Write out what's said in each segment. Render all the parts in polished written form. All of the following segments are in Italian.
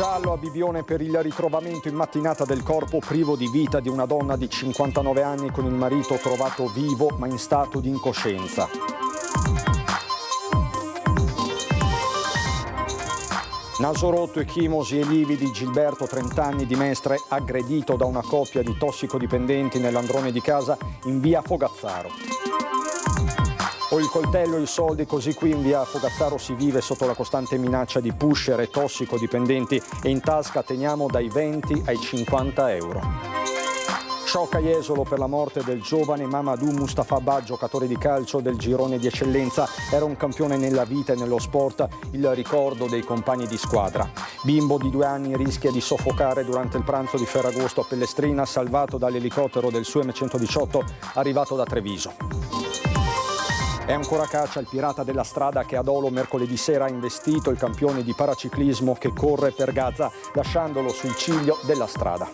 giallo a Bibione per il ritrovamento in mattinata del corpo privo di vita di una donna di 59 anni con il marito trovato vivo ma in stato di incoscienza. Naso rotto, ecchimosi e lividi, Gilberto, 30 anni, di Mestre, aggredito da una coppia di tossicodipendenti nell'androne di casa in via Fogazzaro. Ho il coltello e i soldi, così qui in via Fogazzaro si vive sotto la costante minaccia di pusher e tossicodipendenti e in tasca teniamo dai 20 ai 50 euro. Shock a Jesolo per la morte del giovane Mamadou Mustapha, giocatore di calcio del girone di eccellenza. Era un campione nella vita e nello sport, il ricordo dei compagni di squadra. Bimbo di 2 anni rischia di soffocare durante il pranzo di Ferragosto a Pellestrina, salvato dall'elicottero del su M118 arrivato da Treviso. È ancora caccia il pirata della strada che ad Olo mercoledì sera ha investito il campione di paraciclismo che corre per Gaza, lasciandolo sul ciglio della strada.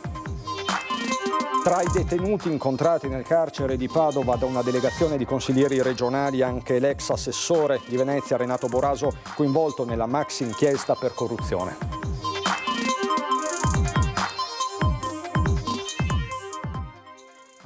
Tra i detenuti incontrati nel carcere di Padova da una delegazione di consiglieri regionali anche l'ex assessore di Venezia Renato Boraso, coinvolto nella maxi inchiesta per corruzione.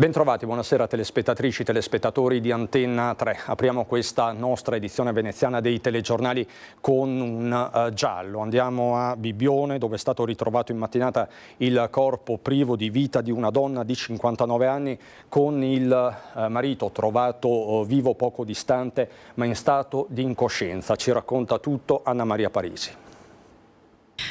Bentrovati, buonasera telespettatrici, telespettatori di Antenna 3. Apriamo questa nostra edizione veneziana dei telegiornali con un giallo. Andiamo a Bibione, dove è stato ritrovato in mattinata il corpo privo di vita di una donna di 59 anni con il marito trovato vivo poco distante ma in stato di incoscienza. Ci racconta tutto Anna Maria Parisi.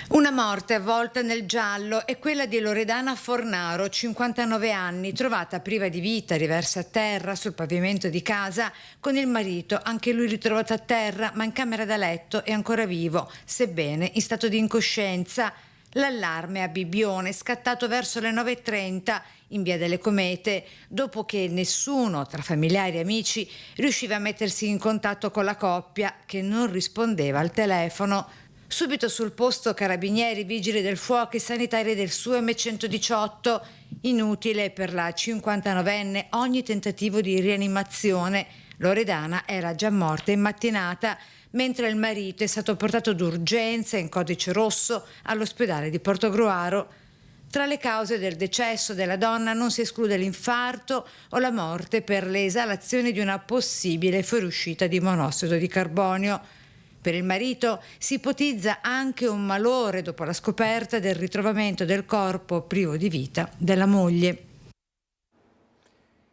Una morte avvolta nel giallo è quella di Loredana Fornaro, 59 anni, trovata priva di vita, riversa a terra sul pavimento di casa, con il marito, anche lui ritrovato a terra, ma in camera da letto e ancora vivo, sebbene in stato di incoscienza. L'allarme a Bibione è scattato verso le 9:30 in via delle Comete, dopo che nessuno tra familiari e amici riusciva a mettersi in contatto con la coppia, che non rispondeva al telefono. Subito sul posto carabinieri, vigili del fuoco e sanitari del su M118. Inutile per la 59enne ogni tentativo di rianimazione. Loredana era già morta in mattinata, mentre il marito è stato portato d'urgenza in codice rosso all'ospedale di Portogruaro. Tra le cause del decesso della donna non si esclude l'infarto o la morte per le esalazioni di una possibile fuoriuscita di monossido di carbonio. Per il marito si ipotizza anche un malore dopo la scoperta del ritrovamento del corpo privo di vita della moglie.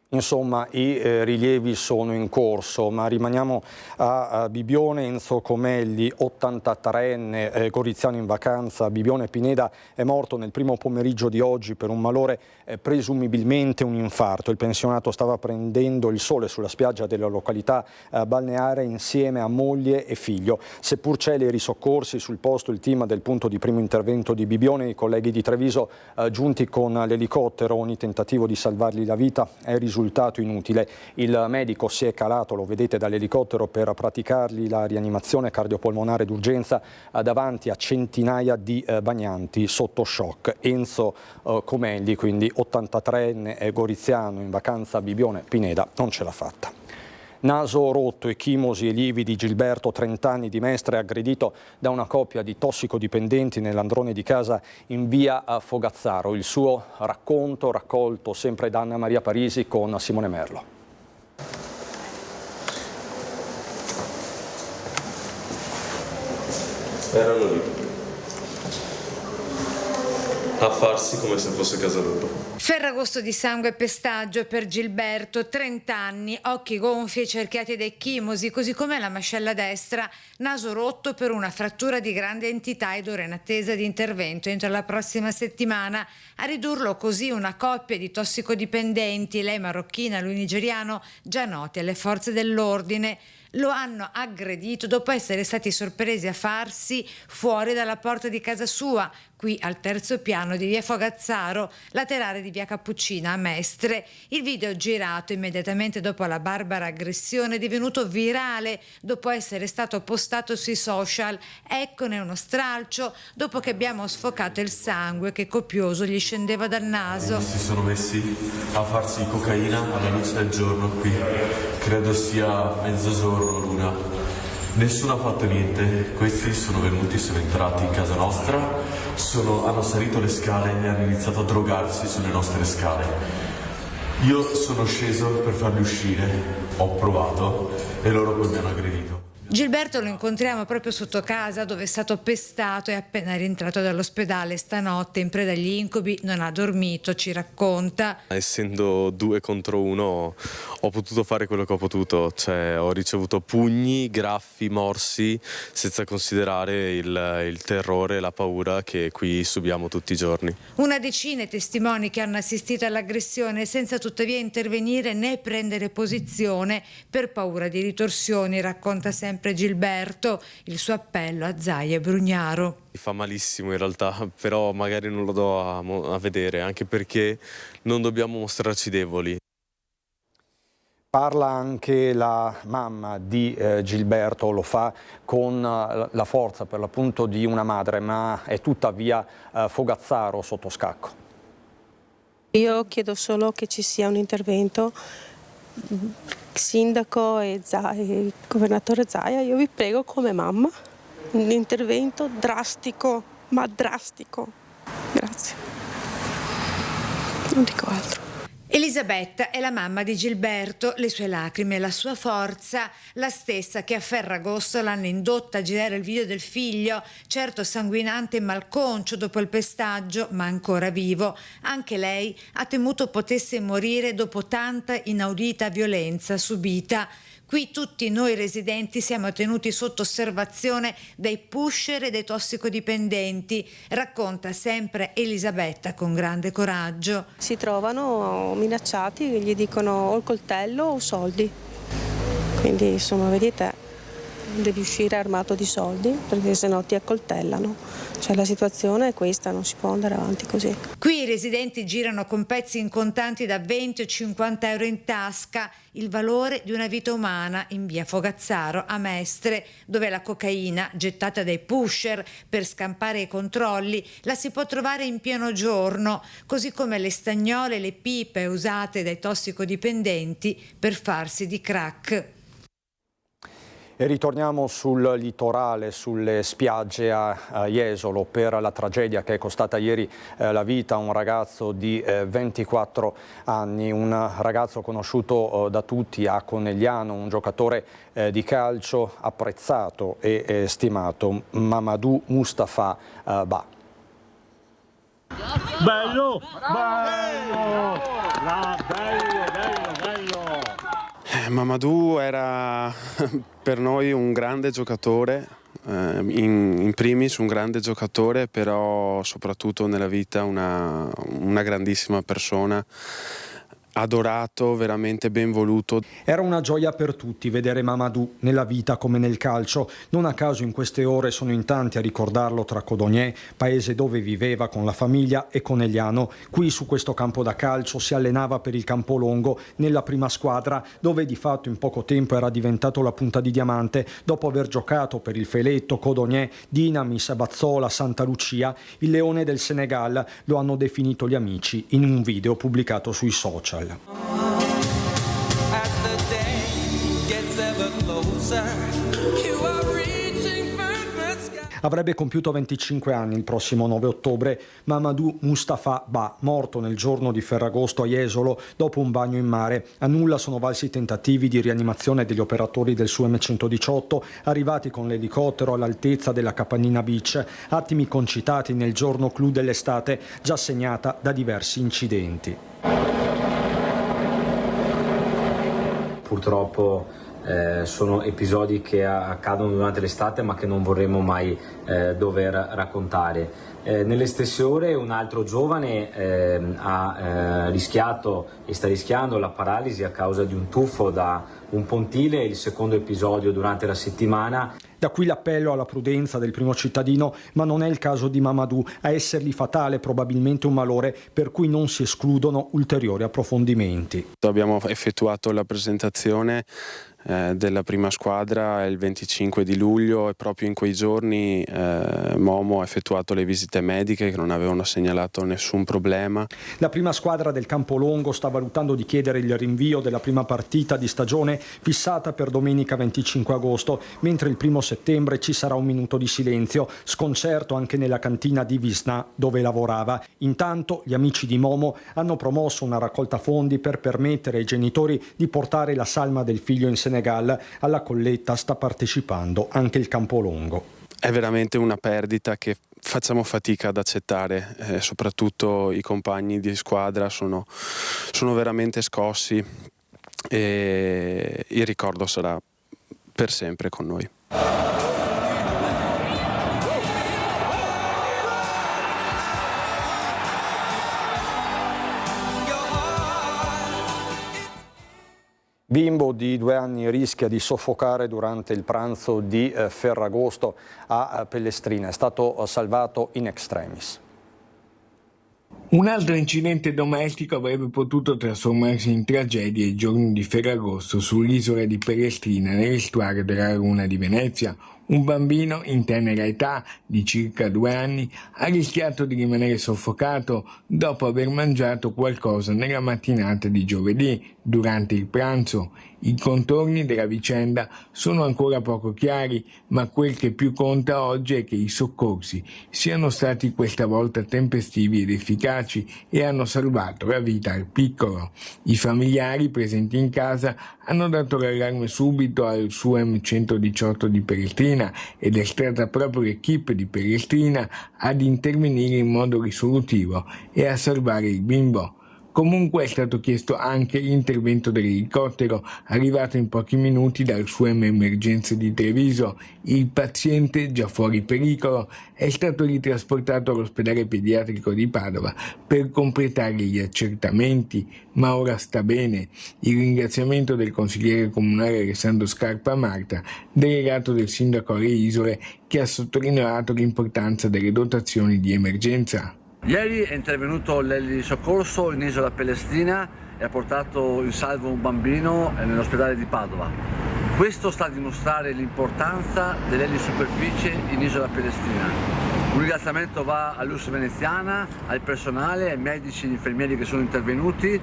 Insomma, i rilievi sono in corso, ma rimaniamo a Bibione. Enzo Comelli, 83enne, goriziano in vacanza a Bibione Pineda, è morto nel primo pomeriggio di oggi per un malore, presumibilmente un infarto. Il pensionato stava prendendo il sole sulla spiaggia della località balneare insieme a moglie e figlio. Seppur celeri soccorsi sul posto, il team del punto di primo intervento di Bibione, i colleghi di Treviso giunti con l'elicottero, ogni tentativo di salvargli la vita è risultato inutile. Il medico si è calato, lo vedete dall'elicottero, per praticargli la rianimazione cardiopolmonare d'urgenza davanti a centinaia di bagnanti sotto shock. Enzo Comelli, quindi 83enne goriziano in vacanza a Bibione Pineda, non ce l'ha fatta. Naso rotto, ecchimosi e lividi, Gilberto, 30 anni, di Mestre, aggredito da una coppia di tossicodipendenti nell'androne di casa in via Fogazzaro. Il suo racconto raccolto sempre da Anna Maria Parisi con Simone Merlo. Erano lì a farsi come se fosse casa loro. Ferragosto di sangue e pestaggio per Gilberto, 30 anni, occhi gonfi e cerchiati da ecchimosi, così come la mascella destra, naso rotto per una frattura di grande entità ed ora in attesa di intervento entro la prossima settimana. A ridurlo così una coppia di tossicodipendenti, lei marocchina, lui nigeriano, già noti alle forze dell'ordine. Lo hanno aggredito dopo essere stati sorpresi a farsi fuori dalla porta di casa sua, qui al terzo piano di via Fogazzaro, laterale di via Cappuccina a Mestre. Il video girato immediatamente dopo la barbara aggressione è divenuto virale dopo essere stato postato sui social. Eccone uno stralcio dopo che abbiamo sfocato il sangue che copioso gli scendeva dal naso. Si sono messi a farsi cocaina alla luce del giorno qui, credo sia mezzogiorno l'una. Nessuno ha fatto niente, questi sono venuti, sono entrati in casa nostra, hanno salito le scale e hanno iniziato a drogarsi sulle nostre scale. Io sono sceso per farli uscire, ho provato e loro poi mi hanno aggredito. Gilberto lo incontriamo proprio sotto casa, dove è stato pestato e appena rientrato dall'ospedale stanotte in preda agli incubi, non ha dormito, ci racconta. Essendo 2 contro 1 ho potuto fare quello che ho potuto, cioè ho ricevuto pugni, graffi, morsi, senza considerare il terrore e la paura che qui subiamo tutti i giorni. Una decina i testimoni che hanno assistito all'aggressione senza tuttavia intervenire né prendere posizione per paura di ritorsioni, racconta sempre Gilberto, il suo appello a Zaia e Brugnaro. Mi fa malissimo in realtà, però magari non lo do a vedere, anche perché non dobbiamo mostrarci deboli. Parla anche la mamma di Gilberto, lo fa con la forza per l'appunto di una madre, ma è tuttavia Fogazzaro sotto scacco. Io chiedo solo che ci sia un intervento. Sindaco e il governatore Zaia, io vi prego come mamma, un intervento drastico, ma drastico. Grazie. Non dico altro. Elisabetta è la mamma di Gilberto, le sue lacrime e la sua forza, la stessa che a Ferragosto l'hanno indotta a girare il video del figlio, certo sanguinante e malconcio dopo il pestaggio, ma ancora vivo. Anche lei ha temuto potesse morire dopo tanta inaudita violenza subita. Qui tutti noi residenti siamo tenuti sotto osservazione dai pusher e dai tossicodipendenti, racconta sempre Elisabetta con grande coraggio. Si trovano minacciati, gli dicono o il coltello o soldi. Quindi insomma, vedi te, devi uscire armato di soldi perché sennò ti accoltellano. Cioè la situazione è questa, non si può andare avanti così. Qui i residenti girano con pezzi in contanti da 20 o 50 euro in tasca, il valore di una vita umana in via Fogazzaro a Mestre, dove la cocaina gettata dai pusher per scampare i controlli la si può trovare in pieno giorno, così come le stagnole e le pipe usate dai tossicodipendenti per farsi di crack. E ritorniamo sul litorale, sulle spiagge a Jesolo per la tragedia che è costata ieri la vita a un ragazzo di 24 anni, un ragazzo conosciuto da tutti a Conegliano, un giocatore di calcio apprezzato e stimato, Mamadou Mustafa Ba. Bello, bello, bello. Mamadou era per noi un grande giocatore, in primis un grande giocatore, però soprattutto nella vita una grandissima persona, adorato, veramente ben voluto. Era una gioia per tutti vedere Mamadou nella vita come nel calcio. Non a caso in queste ore sono in tanti a ricordarlo tra Codogné, paese dove viveva con la famiglia, e Conegliano. Qui su questo campo da calcio si allenava per il Campolongo nella prima squadra, dove di fatto in poco tempo era diventato la punta di diamante dopo aver giocato per il Feletto, Codogné, Dinamis, Bazzola, Santa Lucia. Il leone del Senegal lo hanno definito gli amici in un video pubblicato sui social. Avrebbe compiuto 25 anni il prossimo 9 ottobre Mamadou Mustafa Ba, morto nel giorno di Ferragosto a Jesolo dopo un bagno in mare. A nulla sono valsi i tentativi di rianimazione degli operatori del su M118 arrivati con l'elicottero all'altezza della Capannina Beach, attimi concitati nel giorno clou dell'estate già segnata da diversi incidenti. Purtroppo sono episodi che accadono durante l'estate ma che non vorremmo mai dover raccontare. Nelle stesse ore un altro giovane ha rischiato e sta rischiando la paralisi a causa di un tuffo da un pontile, il secondo episodio durante la settimana. Da qui l'appello alla prudenza del primo cittadino, ma non è il caso di Mamadou a essergli fatale, probabilmente un malore per cui non si escludono ulteriori approfondimenti. Abbiamo effettuato la presentazione della prima squadra è il 25 di luglio e proprio in quei giorni Momo ha effettuato le visite mediche che non avevano segnalato nessun problema. La prima squadra del Campolongo sta valutando di chiedere il rinvio della prima partita di stagione fissata per domenica 25 agosto, mentre il 1 settembre ci sarà un minuto di silenzio, sconcerto anche nella cantina di Visna dove lavorava. Intanto gli amici di Momo hanno promosso una raccolta fondi per permettere ai genitori di portare la salma del figlio in Senegal. Alla colletta sta partecipando anche il Campolongo. È veramente una perdita che facciamo fatica ad accettare, soprattutto i compagni di squadra sono veramente scossi e il ricordo sarà per sempre con noi. Bimbo di 2 anni rischia di soffocare durante il pranzo di Ferragosto a Pellestrina. È stato salvato in extremis. Un altro incidente domestico avrebbe potuto trasformarsi in tragedia il giorno di Ferragosto sull'isola di Pellestrina, nell'estuario della Laguna di Venezia. Un bambino in tenera età, di circa 2 anni, ha rischiato di rimanere soffocato dopo aver mangiato qualcosa nella mattinata di giovedì, durante il pranzo. I contorni della vicenda sono ancora poco chiari, ma quel che più conta oggi è che i soccorsi siano stati questa volta tempestivi ed efficaci e hanno salvato la vita al piccolo. I familiari presenti in casa hanno dato l'allarme subito al SUEM 118 di Pellestrina ed è stata proprio l'equipe di Pellestrina ad intervenire in modo risolutivo e a salvare il bimbo. Comunque è stato chiesto anche l'intervento dell'elicottero, arrivato in pochi minuti dal SUEM Emergenze di Treviso. Il paziente, già fuori pericolo, è stato ritrasportato all'ospedale pediatrico di Padova per completare gli accertamenti, ma ora sta bene. Il ringraziamento del consigliere comunale Alessandro Scarpa Marta, delegato del sindaco alle Isole, che ha sottolineato l'importanza delle dotazioni di emergenza. Ieri è intervenuto l'elisoccorso in isola Pellestrina e ha portato in salvo un bambino nell'ospedale di Padova. Questo sta a dimostrare l'importanza dell'elisuperficie in isola Pellestrina. Un ringraziamento va all'US Veneziana, al personale, ai medici e agli infermieri che sono intervenuti.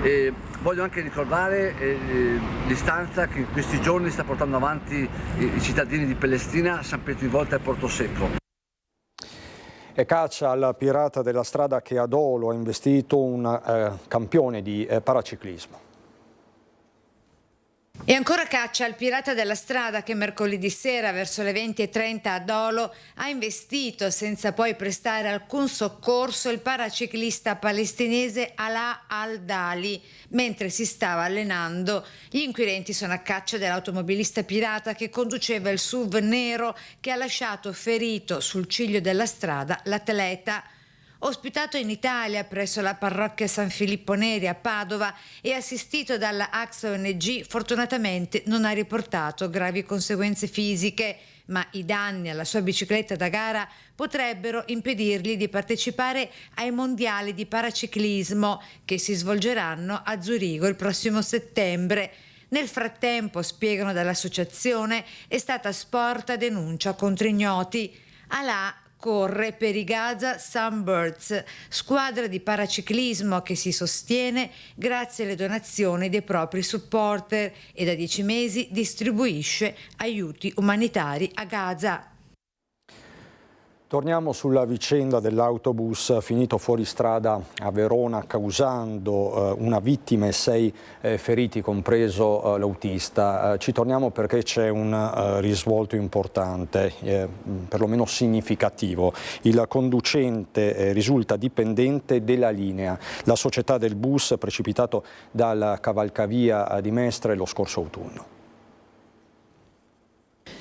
E voglio anche ricordare l'istanza che in questi giorni sta portando avanti i cittadini di Pellestrina, San Pietro in Volta e Portosecco. E caccia al pirata della strada che a Dolo ha investito un campione di paraciclismo. E ancora caccia al pirata della strada che mercoledì sera verso le 20:30 a Dolo ha investito, senza poi prestare alcun soccorso, il paraciclista palestinese Alaa Al-Dali mentre si stava allenando. Gli inquirenti sono a caccia dell'automobilista pirata che conduceva il SUV nero che ha lasciato ferito sul ciglio della strada l'atleta. Ospitato in Italia presso la parrocchia San Filippo Neri a Padova e assistito dalla AX ONG, fortunatamente non ha riportato gravi conseguenze fisiche, ma i danni alla sua bicicletta da gara potrebbero impedirgli di partecipare ai mondiali di paraciclismo che si svolgeranno a Zurigo il prossimo settembre. Nel frattempo, spiegano dall'associazione, è stata sporta denuncia contro ignoti. Alaa corre per i Gaza Sunbirds, squadra di paraciclismo che si sostiene grazie alle donazioni dei propri supporter e da 10 mesi distribuisce aiuti umanitari a Gaza. Torniamo sulla vicenda dell'autobus finito fuori strada a Verona causando una vittima e 6 feriti, compreso l'autista. Ci torniamo perché c'è un risvolto importante, perlomeno significativo. Il conducente risulta dipendente della linea, la società del bus precipitato dal cavalcavia di Mestre lo scorso autunno.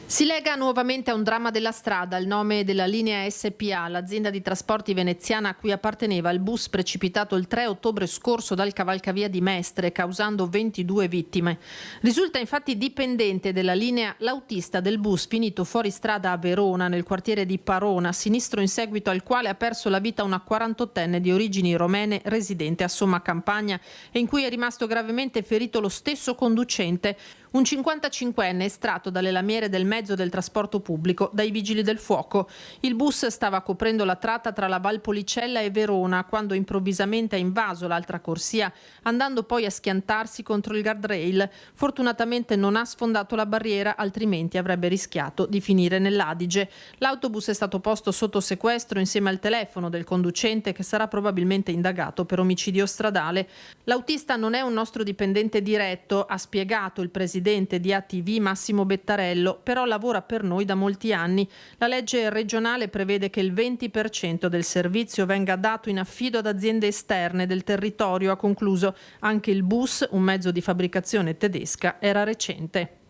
Si lega nuovamente a un dramma della strada il nome della Linea SPA, l'azienda di trasporti veneziana a cui apparteneva il bus precipitato il 3 ottobre scorso dal cavalcavia di Mestre, causando 22 vittime. Risulta infatti dipendente della linea l'autista del bus finito fuori strada a Verona, nel quartiere di Parona, sinistro in seguito al quale ha perso la vita una 48enne di origini romene residente a Somma Campagna e in cui è rimasto gravemente ferito lo stesso conducente. un 55enne estratto dalle lamiere del mezzo del trasporto pubblico dai vigili del fuoco. Il bus stava coprendo la tratta tra la Valpolicella e Verona quando improvvisamente ha invaso l'altra corsia, andando poi a schiantarsi contro il guardrail. Fortunatamente non ha sfondato la barriera, altrimenti avrebbe rischiato di finire nell'Adige. L'autobus è stato posto sotto sequestro insieme al telefono del conducente, che sarà probabilmente indagato per omicidio stradale. L'autista non è un nostro dipendente diretto, ha spiegato il presidente di ATV Massimo Bettarello, però lavora per noi da molti anni. La legge regionale prevede che il 20% del servizio venga dato in affido ad aziende esterne del territorio, ha concluso. Anche il bus, un mezzo di fabbricazione tedesca, era recente.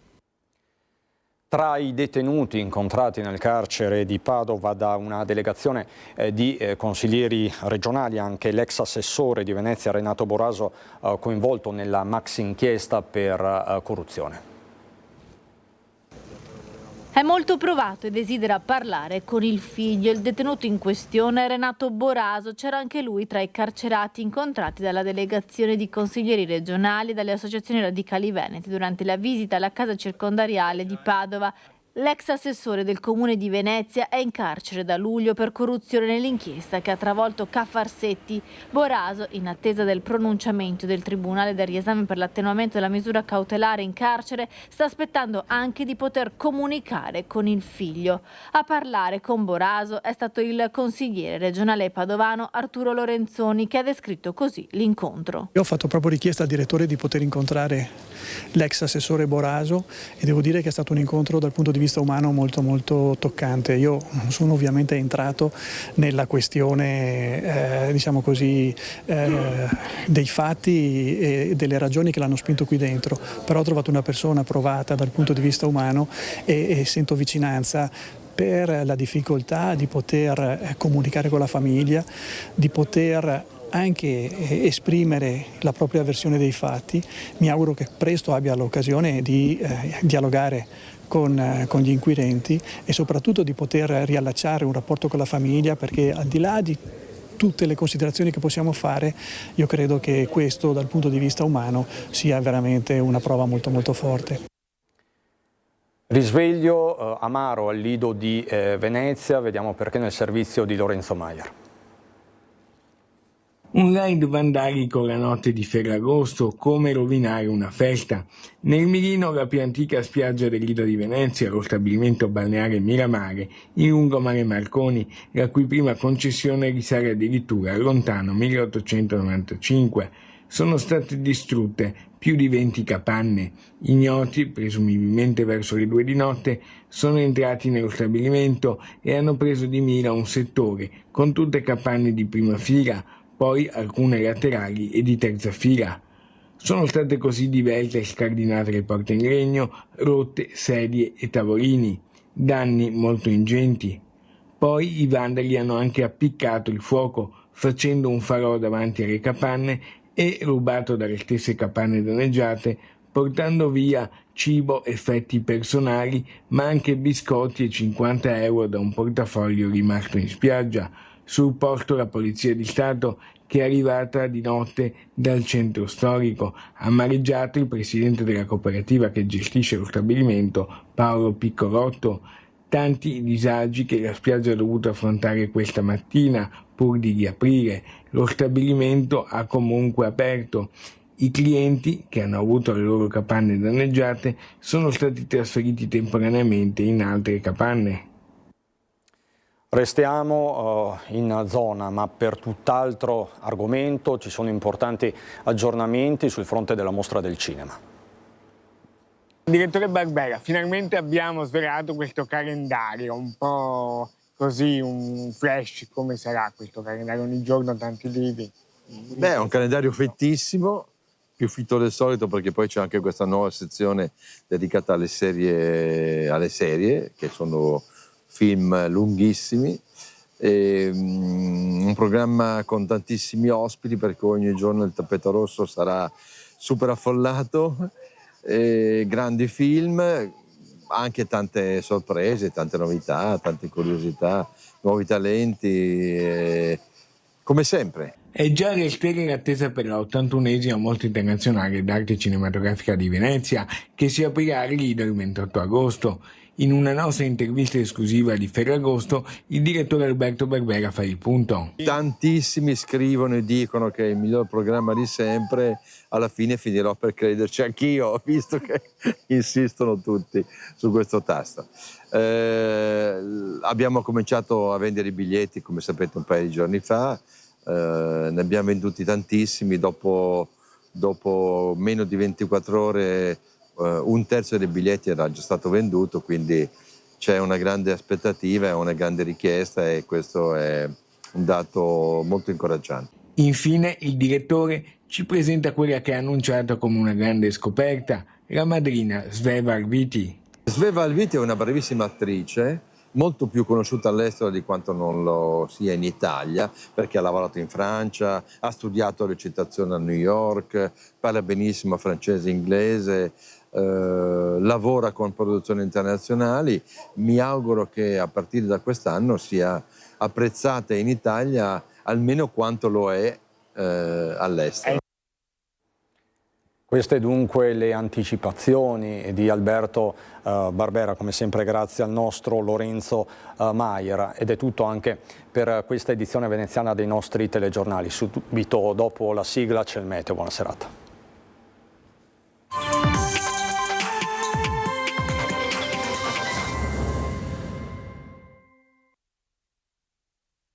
Tra i detenuti incontrati nel carcere di Padova da una delegazione di consiglieri regionali, anche l'ex assessore di Venezia Renato Boraso, coinvolto nella maxi inchiesta per corruzione. È molto provato e desidera parlare con il figlio. Il detenuto in questione è Renato Boraso. C'era anche lui tra i carcerati incontrati dalla delegazione di consiglieri regionali e dalle associazioni radicali veneti durante la visita alla casa circondariale di Padova. L'ex assessore del comune di Venezia è in carcere da luglio per corruzione nell'inchiesta che ha travolto Ca' Farsetti. Boraso, in attesa del pronunciamento del Tribunale del riesame per l'attenuamento della misura cautelare in carcere, sta aspettando anche di poter comunicare con il figlio. A parlare con Boraso è stato il consigliere regionale padovano Arturo Lorenzoni, che ha descritto così l'incontro. Io ho fatto proprio richiesta al direttore di poter incontrare l'ex assessore Boraso e devo dire che è stato un incontro dal punto di vista umano molto toccante. Io sono ovviamente entrato nella questione diciamo così dei fatti e delle ragioni che l'hanno spinto qui dentro, però ho trovato una persona provata dal punto di vista umano e sento vicinanza per la difficoltà di poter comunicare con la famiglia, di poter anche esprimere la propria versione dei fatti. Mi auguro che presto abbia l'occasione di dialogare con gli inquirenti e soprattutto di poter riallacciare un rapporto con la famiglia, perché al di là di tutte le considerazioni che possiamo fare, io credo che questo dal punto di vista umano sia veramente una prova molto forte. Risveglio amaro al Lido di Venezia, vediamo perché nel servizio di Lorenzo Maier. Un raid vandalico la notte di Ferragosto, come rovinare una festa. Nel mirino la più antica spiaggia del Lido di Venezia, lo stabilimento balneare Miramare, in lungomare Marconi, la cui prima concessione risale addirittura al lontano 1895. Sono state distrutte più di 20 capanne. Ignoti, presumibilmente verso le 2 di notte, sono entrati nello stabilimento e hanno preso di mira un settore, con tutte capanne di prima fila, poi alcune laterali e di terza fila. Sono state così divelte e scardinate le porte in legno, rotte sedie e tavolini, danni molto ingenti. Poi i vandali hanno anche appiccato il fuoco, facendo un falò davanti alle capanne e rubato dalle stesse capanne danneggiate, portando via cibo, effetti personali, ma anche biscotti e 50 euro da un portafoglio rimasto in spiaggia. Sul posto la Polizia di Stato, che è arrivata di notte dal centro storico, ha amareggiato il presidente della cooperativa che gestisce lo stabilimento, Paolo Piccolotto. Tanti i disagi che la spiaggia ha dovuto affrontare questa mattina pur di riaprire. Lo stabilimento ha comunque aperto. I clienti, che hanno avuto le loro capanne danneggiate, sono stati trasferiti temporaneamente in altre capanne. Restiamo in zona, ma per tutt'altro argomento ci sono importanti aggiornamenti sul fronte della mostra del cinema. Direttore Barbera, finalmente abbiamo svelato questo calendario, un po' così, un flash, come sarà questo calendario, ogni giorno tanti libri. Beh, è un calendario fittissimo, più fitto del solito perché poi c'è anche questa nuova sezione dedicata alle serie che sono film lunghissimi, e un programma con tantissimi ospiti perché ogni giorno il tappeto rosso sarà super affollato, grandi film, anche tante sorprese, tante novità, tante curiosità, nuovi talenti, come sempre. È già alle stelle l'attesa per la 81esima Mostra Internazionale d'Arte Cinematografica di Venezia, che si aprirà al Lido il 28 agosto. In una nostra intervista esclusiva di Ferragosto, il direttore Alberto Barbera fa il punto. Tantissimi scrivono e dicono che è il miglior programma di sempre, alla fine finirò per crederci anch'io, visto che insistono tutti su questo tasto. Abbiamo cominciato a vendere i biglietti, come sapete, un paio di giorni fa, ne abbiamo venduti tantissimi, dopo meno di 24 ore un terzo dei biglietti era già stato venduto, quindi c'è una grande aspettativa e una grande richiesta e questo è un dato molto incoraggiante. Infine il direttore ci presenta quella che ha annunciato come una grande scoperta, la madrina Sveva Alviti. Sveva Alviti è una bravissima attrice, molto più conosciuta all'estero di quanto non lo sia in Italia, perché ha lavorato in Francia, ha studiato recitazione a New York, parla benissimo francese e inglese, lavora con produzioni internazionali. Mi auguro che a partire da quest'anno sia apprezzata in Italia almeno quanto lo è all'estero. Queste dunque le anticipazioni di Alberto Barbera, come sempre grazie al nostro Lorenzo Maier, ed è tutto anche per questa edizione veneziana dei nostri telegiornali. Subito dopo la sigla c'è il meteo, buona serata.